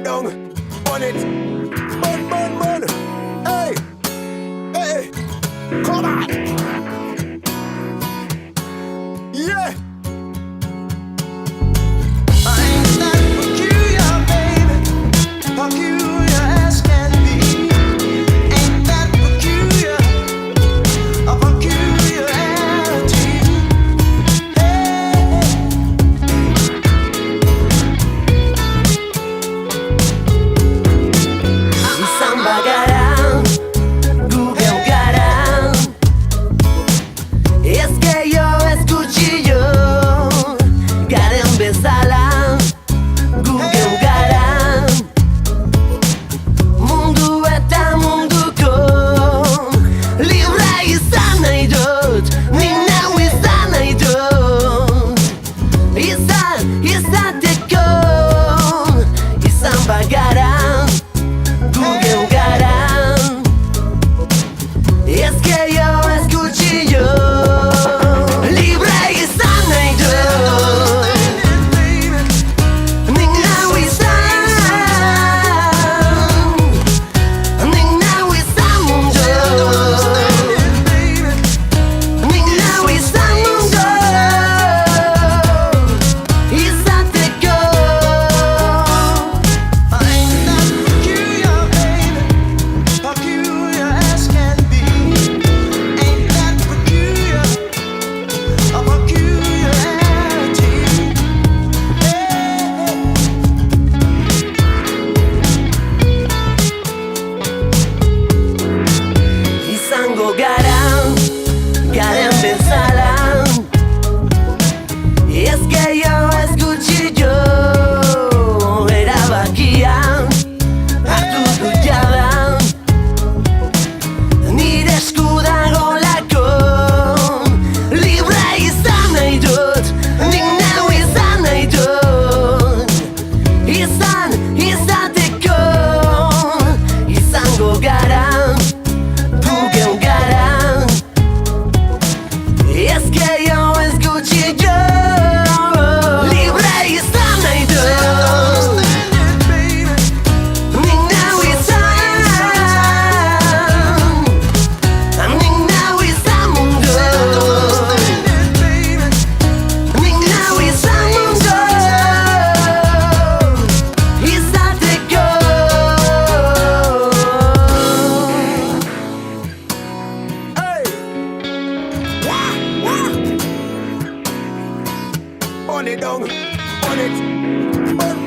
down, burn it, burn, burn, burn. Hey, hey, come on. Yeah. I ain't that peculiar, baby, peculiar as can be. Ain't that peculiar, a peculiarity. Hey, Samba garan, Google garan. Es que yo escuché yo Garen bezala, Google garan. Mundu eta munduko libre izan nahi dut, nik neu izan nahi dut. Izateko izan bagaran, Google garan. Es que yo escuché yo libre izan nahi dut, nik neu izan, nik neu izan mundu, nik neu izan mundu. Izateko I ain't that peculiar, baby, peculiar as can be. Ain't that peculiar, a peculiarity. izango gara, garen bezala. Es que yo escuché yo erabakia hartu dut jada, nire esku dagolako libre izan nahi dut, nik neu izan nahi dut. Izateko izango gara, Google garan. Es que yo escuché yo libre izan nahi dut, nik neu izan, nik neu izan mundu, nik neu izan mundu. Izateko Hey, wah, wah. Burn it down, burn it, burn,